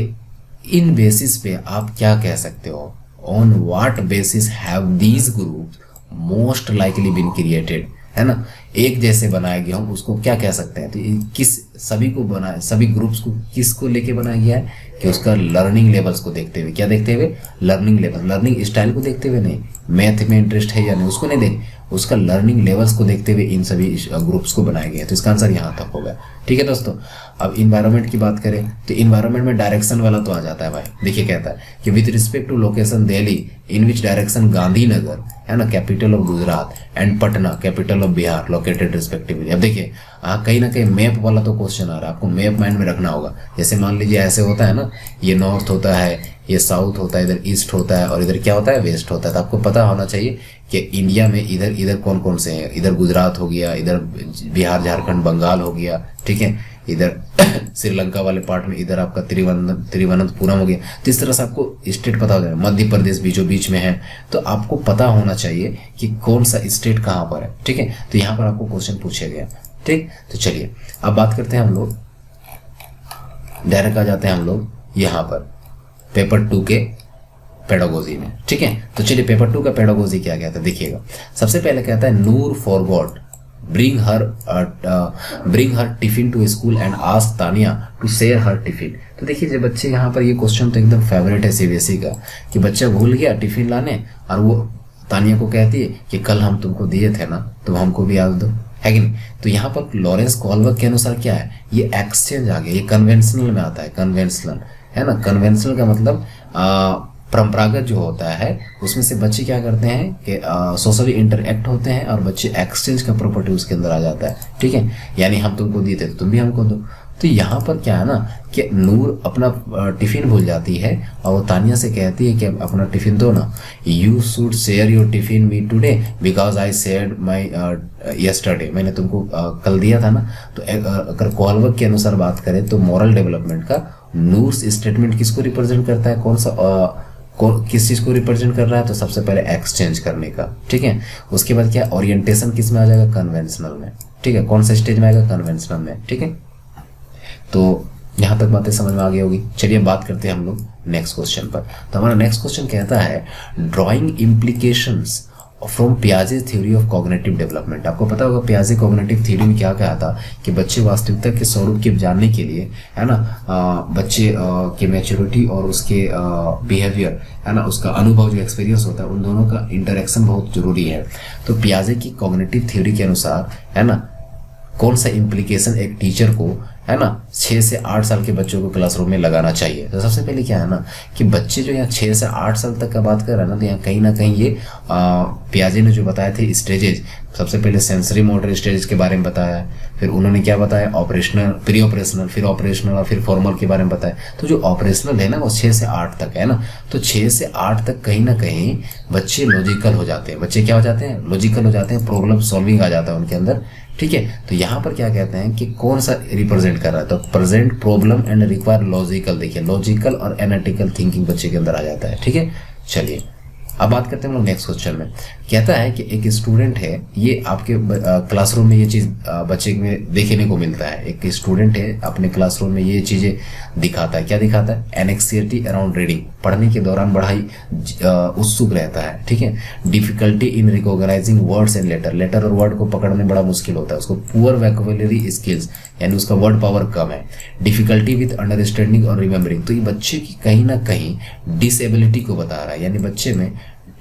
इन बेसिस पे आप क्या कह सकते हो, on what basis have these groups most likely been created, है ना। एक जैसे बनाया गया हो उसको क्या कह सकते हैं, तो किस सभी को बनाया, सभी ग्रुप्स को किसको लेके बनाया गया है कि उसका लर्निंग लेवल्स को देखते हुए, क्या देखते हुए, लर्निंग लेवल, लर्निंग स्टाइल को देखते हुए नहीं, मैथ में इंटरेस्ट है या नहीं उसको नहीं देख, उसका लर्निंग लेवल्स को देखते हुए इन सभी ग्रुप्स को बनाया गया है। तो इसका आंसर यहाँ तक होगा। ठीक है दोस्तों, अब इन्वायरमेंट की बात करें तो इन्वायरमेंट में डायरेक्शन वाला तो आ जाता है भाई। देखिए कहता है कि with respect to location Delhi in which direction Gandhinagar, है ना, capital of Gujarat, and Patna capital of Bihar located respectively. अब देखिए कहीं ना कहीं मैप वाला तो क्वेश्चन आ रहा है, आपको मैप माइंड में रखना होगा। जैसे मान लीजिए ऐसे होता है ना, ये नॉर्थ होता है, ये साउथ होता है, इधर ईस्ट होता है और इधर क्या होता है, वेस्ट होता है। तो आपको पता होना चाहिए कि इंडिया में इधर इधर कौन कौन से हैं, इधर गुजरात हो गया, इधर बिहार झारखंड बंगाल हो गया, ठीक है, इधर श्रीलंका वाले पार्ट में इधर आपका तिरुवनंतपुरम हो गया। तो इस तरह से आपको स्टेट पता हो जाए, मध्य प्रदेश बीचों बीच में है, तो आपको पता होना चाहिए कि कौन सा स्टेट कहाँ पर है। ठीक है, तो यहाँ पर आपको क्वेश्चन पूछा गया। ठीक, तो चलिए अब बात करते हैं हम लोग, डायरेक्ट आ जाते हैं हम लोग यहाँ पर पेपर 2 के पेडागोजी में। ठीक है, तो चलिए पेपर 2 का पेडागोजी क्या कहता है देखिएगा। सबसे पहले कहता है Noor forgot bring her tiffin to school and ask Tania to share her tiffin। तो देखिए जब बच्चे यहाँ पर, ये क्वेश्चन तो एकदम फेवरेट है सीबीएसई का, कि बच्चा भूल गया टिफिन लाने और वो तानिया को कहती है कि कल हम तुमको दिए थे ना, तुम हमको भी याद दो, है कि नहीं। तो यहाँ पर लॉरेंस कॉलबर्ग के अनुसार क्या है, ये एक्सचेंज आ गया, ये कन्वेंशनल में आता है, कन्वेंशनल, है ना। कन्वेंशनल का मतलब परंपरागत जो होता है उसमें से बच्चे क्या करते हैं कि सोशली इंटरेक्ट होते हैं और बच्चे एक्सचेंज का प्रॉपर्टी उसके अंदर आ जाता है। ठीक है, यानी हम तुमको दिए थे तो तुम भी हमको दो। तो यहाँ पर क्या है ना कि नूर अपना टिफिन भूल जाती है और वो तानिया से कहती है कि अपना टिफिन दो ना, you should share your tiffin me today because I shared my yesterday, मैंने तुमको कल दिया था ना। तो अगर कॉलबर्ग के अनुसार बात करें तो मॉरल डेवलपमेंट का नूर्स स्टेटमेंट किसको रिप्रेजेंट करता है, कौन सा किस चीज को रिप्रेजेंट कर रहा है, तो सबसे पहले एक्सचेंज करने का। ठीक है, उसके बाद क्या ओरिएंटेशन किस में आ जाएगा, कन्वेंशनल में। ठीक है, कौन सा स्टेज में आएगा, कन्वेंशनल में। ठीक है, तो यहाँ तक बातें समझ में आ गई होगी। चलिए बात करते हैं हम लोग नेक्स्ट क्वेश्चन पर। तो हमारा नेक्स्ट क्वेश्चन कहता है ड्राइंग इम्प्लीकेशंस फ्रॉम पियाजे थ्योरी ऑफ कॉग्निटिव डेवलपमेंट। आपको पता होगा पियाजे कॉग्निटिव थ्योरी में क्या कहा था कि बच्चे वास्तविकता के स्वरूप के जानने के लिए, है ना, बच्चे के मैच्योरिटी और उसके बिहेवियर, है ना, उसका अनुभव जो एक्सपीरियंस होता है, उन दोनों का इंटरेक्शन बहुत जरूरी है। तो पियाजे की कॉग्निटिव थ्योरी के अनुसार, है ना, कौन सा इम्प्लीकेशन एक टीचर को, है ना, 6 से 8 साल के बच्चों को क्लासरूम में लगाना चाहिए। तो सबसे पहले क्या है ना कि बच्चे जो यहाँ 6 से 8 साल तक का बात कर रहे हैं ना, तो यहाँ ना कहीं ये पियाजे ने जो बताए थे स्टेजेज, सबसे पहले सेंसरी मोटर स्टेजेस के बारे में बताया, फिर उन्होंने क्या बताया, ऑपरेशनल, प्री ऑपरेशनल, फिर ऑपरेशनल और फिर फॉर्मल के बारे में बताया। तो जो ऑपरेशनल है ना वो 6 से 8 तक है ना, तो 6 से 8 तक कहीं ना कहीं बच्चे लॉजिकल हो जाते हैं। बच्चे क्या हो जाते हैं, लॉजिकल हो जाते हैं, प्रॉब्लम सॉल्विंग आ जाता है उनके अंदर। ठीक है, तो यहाँ पर क्या कहते हैं कि कौन सा रिप्रेजेंट कर रहा है, तो present problem and require logical. देखिए लॉजिकल और एनालिटिकल थिंकिंग बच्चे के अंदर आ जाता है। ठीक है, चलिए अब बात करते हैं हम लोग नेक्स्ट क्वेश्चन में। कहता है कि एक स्टूडेंट है, ये आपके क्लासरूम में ये चीज बच्चे में देखने को मिलता है। एक स्टूडेंट है अपने क्लासरूम में ये चीजें दिखाता है। क्या दिखाता है, एनेक्सिटी अराउंड रीडिंग, पढ़ने के दौरान बड़ा ही उत्सुक रहता है। ठीक है, difficulty in recognising words and letter, letter और वर्ड को पकड़ने बड़ा मुश्किल होता है उसको। पुअर वोकैबुलरी स्किल्स, यानी उसका वर्ड पावर कम है। डिफिकल्टी विद अंडरस्टैंडिंग और रिमेम्बरिंग, तो ये बच्चे की कहीं ना कहीं डिसेबिलिटी को बता रहा है, यानी बच्चे में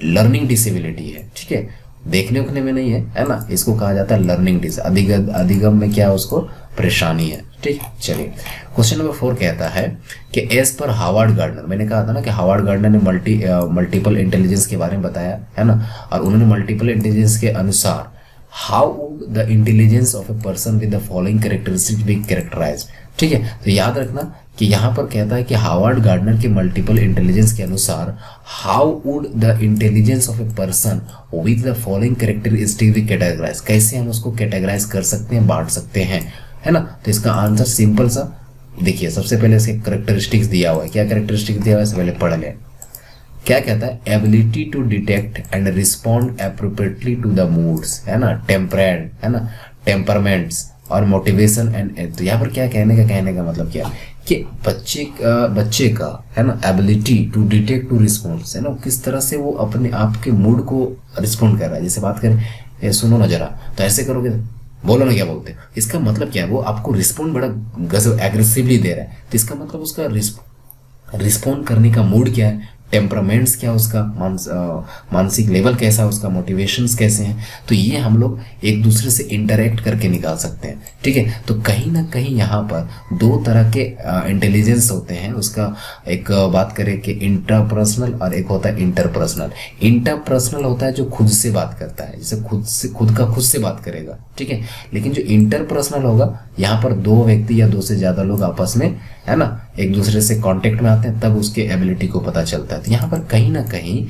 लर्निंग डिसेबिलिटी है। ठीक है, देखने उखने में नहीं है ना, इसको कहा जाता है लर्निंग डिस। अधिगम में क्या है, उसको परेशानी है। ठीक, चलिए क्वेश्चन नंबर 4 कहता है कि एज पर हार्वर्ड गार्डनर, मैंने कहा था ना कि हार्वर्ड गार्डनर ने मल्टीपल इंटेलिजेंस के बारे में बताया है ना, और उन्होंने मल्टीपल इंटेलिजेंस के अनुसार how the intelligence of a person with the following characteristics be characterised. ठीक है, तो याद रखना कि यहाँ पर कहता है कि हार्वर्ड गार्डनर के मल्टीपल इंटेलिजेंस के अनुसार how would the intelligence of a person with the following characteristics be categorise, कैसे हम उसको कैटेगराइज कर सकते हैं, बांट सकते हैं, है ना। तो इसका आंसर सिंपल सा देखिए, सबसे पहले इसके कैरेक्टरिस्टिक्स दिया हुआ है। क्या कैरेक्टरिस्टिक्स दिया हुआ है, पहले पढ़ लें। क्या कहता है, ability to detect and respond appropriately to the moods, है ना, टेम्परेंट, है ना, टेम्परमेंट्स और मोटिवेशन एंड। तो यहाँ पर क्या कहने का मतलब क्या है कि बच्चे का है ना ability to detect to response, है ना, किस तरह से वो अपने आप के मूड को रिस्पॉन्ड कर रहा है। जैसे बात करें, सुनो ना जरा, तो ऐसे करोगे, बोलो ना क्या बोलते हैं, इसका मतलब क्या है, वो आपको रिस्पॉन्ड बड़ा गजब एग्रेसिवली दे रहा है, तो इसका मतलब उसका रिस्पॉन्ड करने का मूड क्या है, टेम्परामेंट्स क्या, उसका मानसिक लेवल कैसा है, उसका मोटिवेशंस कैसे हैं। तो ये हम लोग एक दूसरे से इंटरेक्ट करके निकाल सकते हैं, ठीक है। तो कहीं ना कहीं यहाँ पर दो तरह के इंटेलिजेंस होते हैं। उसका एक बात करें कि इंटरपर्सनल और एक होता है इंटरपर्सनल। इंटरपर्सनल होता है जो खुद से बात करता है, जैसे खुद से बात करेगा, ठीक है। लेकिन जो इंटरपर्सनल होगा, यहाँ पर दो व्यक्ति या दो से ज्यादा लोग आपस में, है ना, एक दूसरे से कांटेक्ट में आते हैं, तब उसके एबिलिटी को पता चलता है। तो यहाँ पर कहीं ना कहीं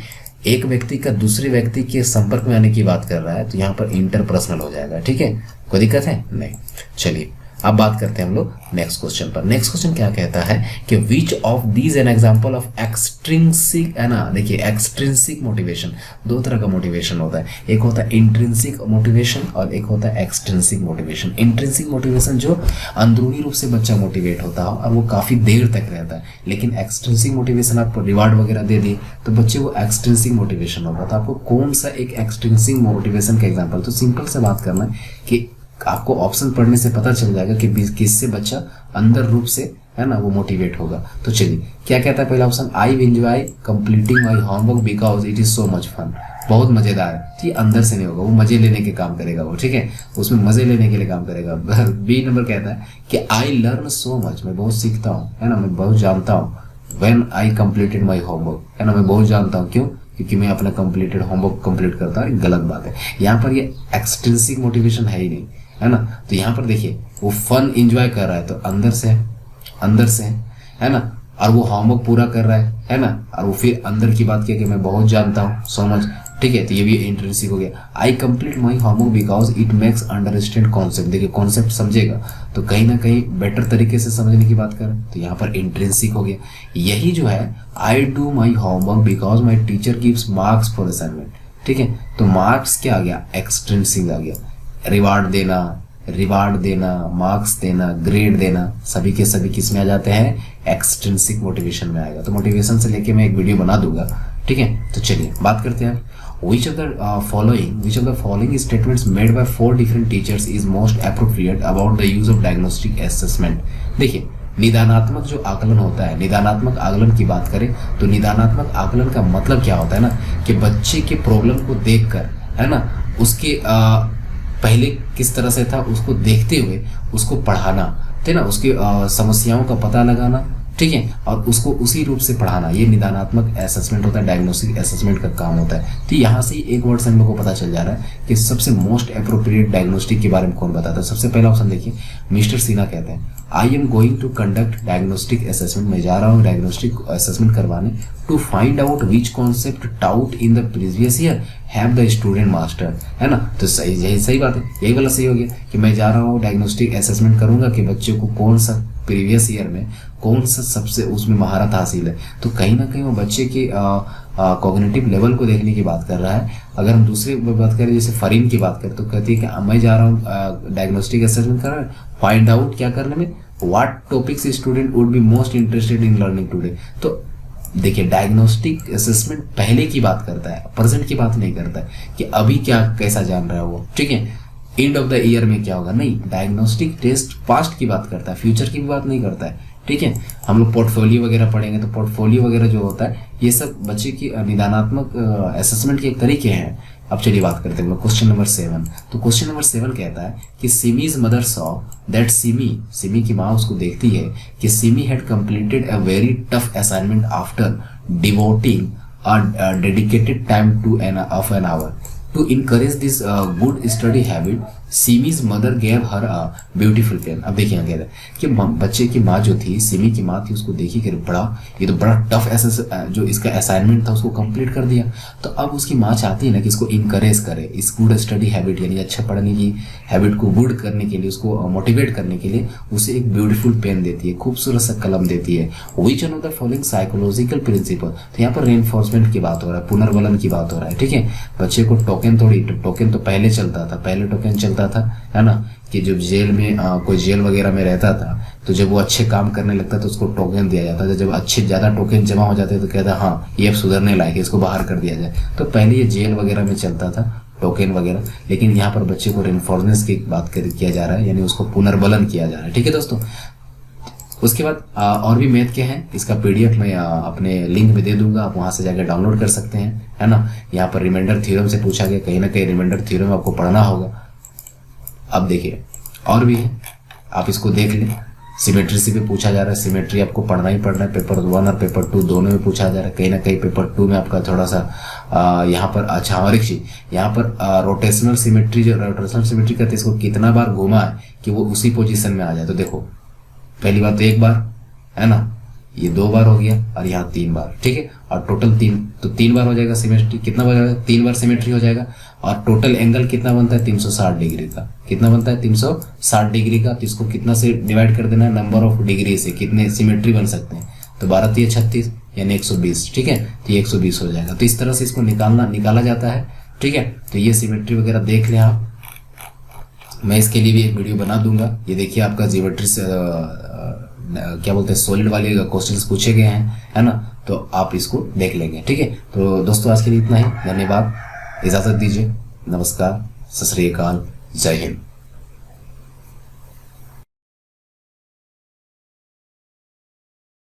एक व्यक्ति का दूसरे व्यक्ति के संपर्क में आने की बात कर रहा है, तो यहाँ पर इंटरपर्सनल हो जाएगा, ठीक है। कोई दिक्कत है नहीं। चलिए अब बात करते हैं हम लोग नेक्स्ट क्वेश्चन पर। नेक्स्ट क्वेश्चन क्या कहता है कि which of these an example of extrinsic, है ना, देखिए एक्सट्रिंसिक मोटिवेशन, दो तरह का मोटिवेशन होता है, एक होता है इंट्रिंसिक मोटिवेशन और एक होता है एक्सट्रिंसिक मोटिवेशन। इंट्रिंसिक मोटिवेशन जो अंदरूनी रूप से बच्चा मोटिवेट होता है और वो काफी देर तक रहता है, लेकिन एक्सट्रिंसिक मोटिवेशन आपको रिवार्ड वगैरह दे दिए तो बच्चे को एक्सट्रिंसिक मोटिवेशन होगा। तो आपको कौन सा एक एक्सट्रिंसिक मोटिवेशन का एग्जाम्पल, तो सिंपल से बात करना है कि आपको ऑप्शन पढ़ने से पता चल जाएगा कि किससे बच्चा अंदर रूप से, है ना, वो मोटिवेट होगा। तो चलिए क्या कहता है पहला option, I enjoy completing my homework because it is so much fun. बहुत मजेदार है, ये अंदर से नहीं होगा, वो मजे लेने के काम करेगा वो, ठीक है, उसमें मजे लेने के लिए काम करेगा। बी नंबर कहता है कि आई लर्न सो मच, मैं बहुत सीखता हूँ, है ना, मैं बहुत जानता हूँ। When I completed my homework, है ना, मैं बहुत जानता हूँ, क्यों, क्योंकि मैं अपना कंप्लीटेड होमवर्क कंप्लीट करता हूँ। गलत बात है, यहाँ पर ये एक्सट्रिंसिक मोटिवेशन है ही नहीं, है ना। तो यहाँ पर देखिए वो फन एंजॉय कर रहा है, तो अंदर से है ना, और वो होमवर्क पूरा कर रहा है ना, और वो फिर अंदर की बात किया कि मैं बहुत जानता हूँ, सो मच, ठीक है। तो ये भी इंट्रिंसिक हो गया। आई complete my homework because it makes understand concept, देखिए कॉन्सेप्ट समझेगा तो कहीं ना कहीं बेटर तरीके से समझने की बात करें, तो यहाँ पर इंट्रिंसिक हो गया। यही जो है I do my homework because my teacher gives marks for assignment, ठीक है। तो मार्क्स क्या आ गया, एक्सट्रिंसिक आ गया। रिवार्ड देना, मार्क्स देना, ग्रेड देना, सभी के सभी किस में आ जाते हैं, एक्सट्रिंसिक मोटिवेशन में आएगा। तो मोटिवेशन से लेके मैं एक वीडियो बना दूंगा, ठीक है। तो चलिए बात करते हैं, which of the following statements made by 4 different teachers is most appropriate about the use of diagnostic assessment। देखिए निदानात्मक जो आकलन होता है, निदानात्मक आकलन की बात करें तो निदानात्मक आकलन का मतलब क्या होता है ना, कि बच्चे के प्रॉब्लम को देखकर, है ना, उसके पहले किस तरह से था उसको देखते हुए उसको पढ़ाना, है ना, उसकी समस्याओं का पता लगाना, ठीक है, और उसको उसी रूप से पढ़ाना, ये निदानात्मक असेसमेंट होता है, डायग्नोस्टिक असेसमेंट का काम होता है। तो यहाँ से एक वर्ड से हम लोग को पता चल जा रहा है कि सबसे मोस्ट अप्रोप्रिएट डायग्नोस्टिक के बारे में कौन बताता है। सबसे पहला ऑप्शन देखिए, मिस्टर सिन्हा कहते हैं I am going to conduct diagnostic assessment, मैं जा रहा हूँ डायग्नोस्टिक असेसमेंट करवाने, to find out which concept taught in the previous year have the student master, है ना। तो सही बात है, यही वाला सही हो गया कि मैं जा रहा हूँ डायग्नोस्टिक असेसमेंट करूंगा कि बच्चों को कौन सा प्रीवियस ईयर में कौन सा सबसे उसमें महारत हासिल है। तो कहीं ना कहीं वो बच्चे के कॉग्निटिव लेवल को देखने की बात कर रहा है। अगर हम दूसरी बात करें, जैसे फरीन की बात करें, तो कहती है कि मैं जा रहा हूँ डायग्नोस्टिक असेसमेंट कर रहा है, फाइंड आउट क्या करने में, what topics student would be most interested in learning today. तो देखिए डायग्नोस्टिक असेसमेंट पहले की बात करता है, प्रेजेंट की बात नहीं करता है कि अभी क्या कैसा जान रहा है वो, ठीक है, एंड ऑफ द ईयर में क्या होगा, नहीं। डायग्नोस्टिक टेस्ट पास्ट की बात करता है, फ्यूचर की भी बात नहीं करता है, ठीक है। हम लोग पोर्टफोलियो वगैरह पढ़ेंगे तो पोर्टफोलियो वगैरह जो होता है ये सब बच्चे की निदानात्मक असेसमेंट के एक तरीके हैं। अब चलिए बात करते हैं क्वेश्चन नंबर 7। तो क्वेश्चन नंबर 7 कहता है कि Simi's mother saw that Simi की माँ उसको देखती है कि Simi had completed a very tough assignment after devoting a dedicated time to an hour to encourage this good study habit. Simi's mother gave her beautiful pen. अब देखिए यहाँ कह रहे हैं कि बच्चे की माँ जो थी, सिमी की माँ थी, उसको देखी कि ये तो बड़ा टफ ऐसा जो इसका असाइनमेंट था उसको कंप्लीट कर दिया। तो अब उसकी माँ चाहती है ना कि इसको इनकरेज करे, इस गुड स्टडी हैबिट यानी अच्छा पढ़ने की हैबिट को गुड करने के लिए, उसको मोटिवेट करने के लिए उसे एक ब्यूटीफुल पेन देती है, खूबसूरत सा कलम देती है। Which one of the following psychological principle. तो यहाँ पर रेनफोर्समेंट की बात हो रहा है, पुनर्बलन की बात हो रहा है, ठीक है। बच्चे को टोकन टोकन तो पहले चलता था, पहले टोकन चलता था, है ना, कि जब जेल में कोई जेल वगैरह में रहता था तो जब वो अच्छे काम करने लगता तो उसको टोकन दिया जाता था। जब अच्छे ज़्यादा टोकन जमा हो जाते तो कहता हाँ ये अब सुधरने लायक है, इसको बाहर कर दिया जाए। तो पहले ये जेल वगैरह में चलता था टोकन वगैरह, लेकिन यहाँ पर बच्चे को रेनफोर्समेंट की बात किया जा रहा है, यानी उसको पुनर्बलन किया जा रहा है, ठीक है दोस्तों। उसके बाद और भी मैथ के हैं, इसका पीडीएफ मैं अपने लिंक में दे दूंगा, आप वहां से जाकर डाउनलोड कर सकते हैं, है ना। यहाँ पर रिमाइंडर थ्योरम से पूछा गया, कहीं ना कहीं रिमाइंडर थ्योरम आपको पढ़ना होगा। अब देखिए और भी है, आप इसको देख लें। सिमेट्री से भी पूछा जा रहा है, सिमेट्री आपको पढ़ना ही पढ़ना है, पेपर 1 और पेपर 2 दोनों में पूछा जा रहा है। कहीं ना कहीं पेपर 2 में आपका थोड़ा सा यहाँ पर अच्छा, और एक चीज यहाँ पर रोटेशनल सिमेट्री, जो रोटेशनल सिमेट्री कहते हैं, इसको कितना बार घुमा है कि वो उसी पोजीशन में आ जाए। तो देखो पहली बार तो 1 बार, है ना, ये 2 बार हो गया और यहाँ 3 बार, ठीक है, और टोटल 3, तो 3 बार हो जाएगा सिमेट्री। कितना हो जाएगा? 3 बार सिमेट्री हो जाएगा। और टोटल एंगल कितना बनता है? 360 डिग्री का। कितना बनता है? 360 डिग्री का। तो इसको कितना से डिवाइड कर देना है? नंबर ऑफ डिग्री से। कितने सिमेट्री बन सकते हैं? तो 12 3 36 यानी 120, ठीक है, तो ये 120 हो जाएगा। तो इस तरह से इसको निकाला जाता है, ठीक है। तो ये सिमेट्री वगैरह देख लें आप, मैं इसके लिए भी एक वीडियो बना दूंगा। ये देखिए आपका ज्योमेट्री से क्या बोलते हैं, सॉलिड वाले क्वेश्चंस पूछे गए हैं, है ना, तो आप इसको देख लेंगे, ठीक है। तो दोस्तों आज के लिए इतना ही, धन्यवाद, इजाजत दीजिए, नमस्कार, सत श्री अकाल, जय हिंद।